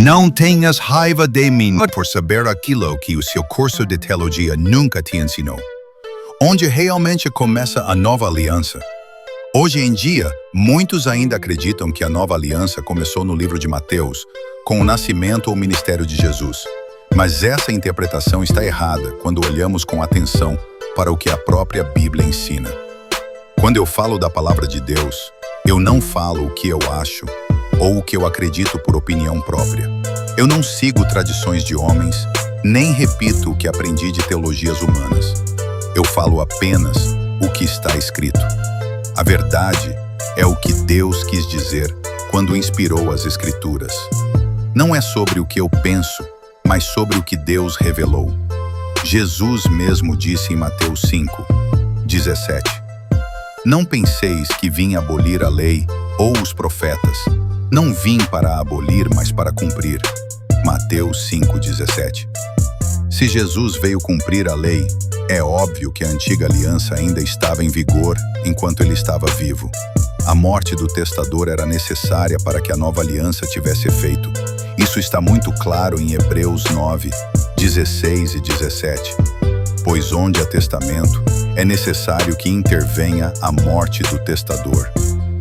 Não tenhas raiva de mim por saber aquilo que o seu curso de teologia nunca te ensinou. Onde realmente começa a nova aliança? Hoje em dia, muitos ainda acreditam que a nova aliança começou no livro de Mateus, com o nascimento ou ministério de Jesus. Mas essa interpretação está errada quando olhamos com atenção para o que a própria Bíblia ensina. Quando eu falo da palavra de Deus, eu não falo o que eu acho ou o que eu acredito por opinião própria. Eu não sigo tradições de homens, nem repito o que aprendi de teologias humanas. Eu falo apenas o que está escrito. A verdade é o que Deus quis dizer quando inspirou as Escrituras. Não é sobre o que eu penso, mas sobre o que Deus revelou. Jesus mesmo disse em Mateus 5:17: Não penseis que vim abolir a lei ou os profetas. Não vim para abolir, mas para cumprir. Mateus 5:17. Se Jesus veio cumprir a lei, é óbvio que a antiga aliança ainda estava em vigor enquanto ele estava vivo. A morte do testador era necessária para que a nova aliança tivesse efeito. Isso está muito claro em Hebreus 9:16 e 17. Pois onde há testamento, é necessário que intervenha a morte do testador,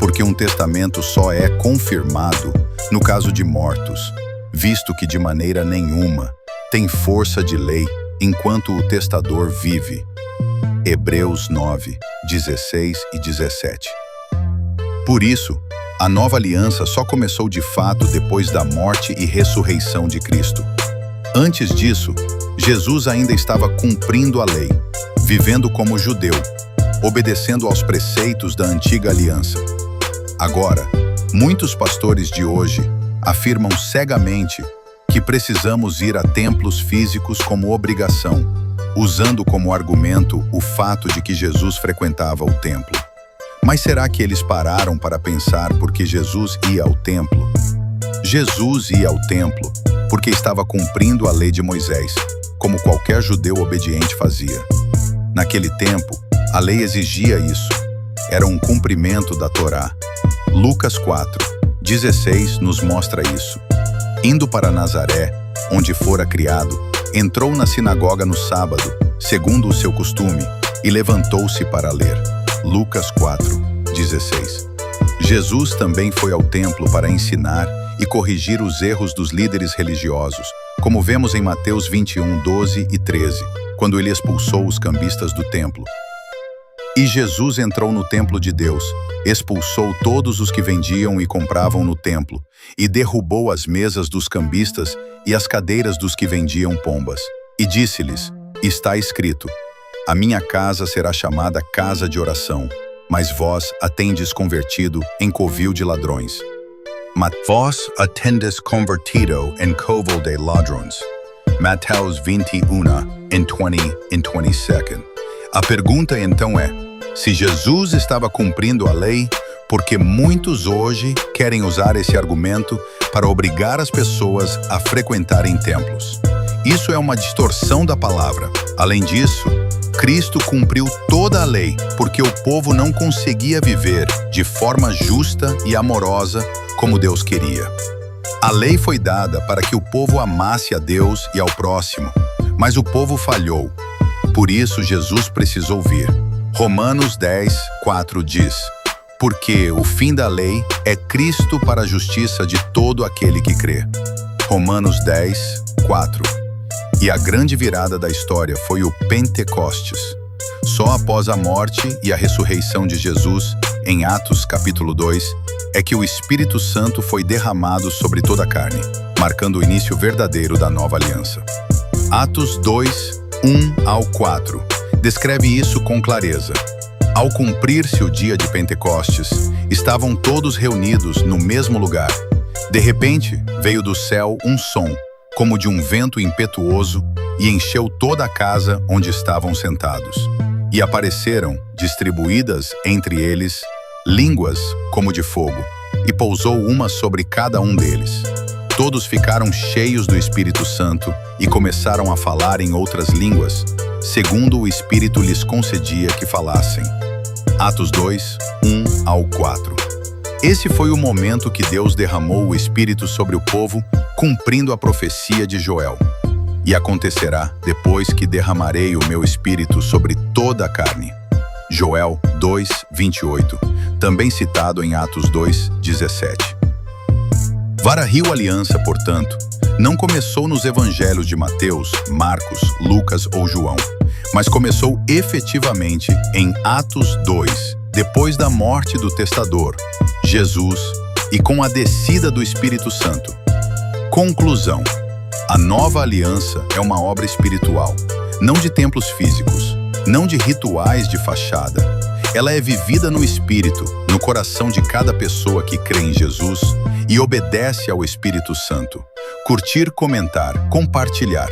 porque um testamento só é confirmado no caso de mortos, visto que de maneira nenhuma tem força de lei enquanto o testador vive. Hebreus 9:16 e 17. Por isso, a nova aliança só começou de fato depois da morte e ressurreição de Cristo. Antes disso, Jesus ainda estava cumprindo a lei, vivendo como judeu, obedecendo aos preceitos da antiga aliança. Agora, muitos pastores de hoje afirmam cegamente que precisamos ir a templos físicos como obrigação, usando como argumento o fato de que Jesus frequentava o templo. Mas será que eles pararam para pensar por que Jesus ia ao templo? Jesus ia ao templo porque estava cumprindo a lei de Moisés, como qualquer judeu obediente fazia. Naquele tempo, a lei exigia isso. Era um cumprimento da Torá. Lucas 4:16 nos mostra isso. Indo para Nazaré, onde fora criado, entrou na sinagoga no sábado, segundo o seu costume, e levantou-se para ler. Lucas 4:16. Jesus também foi ao templo para ensinar e corrigir os erros dos líderes religiosos, como vemos em Mateus 21:12 e 13, quando ele expulsou os cambistas do templo. E Jesus entrou no templo de Deus, expulsou todos os que vendiam e compravam no templo, e derrubou as mesas dos cambistas e as cadeiras dos que vendiam pombas. E disse-lhes: Está escrito, a minha casa será chamada casa de oração, mas vós a tendes convertido em covil de ladrões. Vós a tendes convertido em covil de ladrões. Mateus 21:20 e 22. A pergunta então é, se Jesus estava cumprindo a lei, por que muitos hoje querem usar esse argumento para obrigar as pessoas a frequentarem templos? Isso é uma distorção da palavra. Além disso, Cristo cumpriu toda a lei porque o povo não conseguia viver de forma justa e amorosa como Deus queria. A lei foi dada para que o povo amasse a Deus e ao próximo, mas o povo falhou. Por isso, Jesus precisou vir. Romanos 10:4 diz: Porque o fim da lei é Cristo para a justiça de todo aquele que crê. Romanos 10:4. E a grande virada da história foi o Pentecostes. Só após a morte e a ressurreição de Jesus, em Atos capítulo 2, é que o Espírito Santo foi derramado sobre toda a carne, marcando o início verdadeiro da nova aliança. Atos 2:1-4 descreve isso com clareza. Ao cumprir-se o dia de Pentecostes, estavam todos reunidos no mesmo lugar. De repente, veio do céu um som, como de um vento impetuoso, e encheu toda a casa onde estavam sentados. E apareceram, distribuídas entre eles, línguas como de fogo, e pousou uma sobre cada um deles. Todos ficaram cheios do Espírito Santo e começaram a falar em outras línguas, segundo o Espírito lhes concedia que falassem. Atos 2:1-4. Esse foi o momento que Deus derramou o Espírito sobre o povo, cumprindo a profecia de Joel. E acontecerá, depois que derramarei o meu Espírito sobre toda a carne. Joel 2, 28, também citado em Atos 2, 17. Varahil Aliança, portanto, não começou nos evangelhos de Mateus, Marcos, Lucas ou João, mas começou efetivamente em Atos 2, depois da morte do testador, Jesus, e com a descida do Espírito Santo. Conclusão: a nova aliança é uma obra espiritual, não de templos físicos, não de rituais de fachada. Ela é vivida no Espírito, no coração de cada pessoa que crê em Jesus e obedece ao Espírito Santo. Curtir, comentar, compartilhar.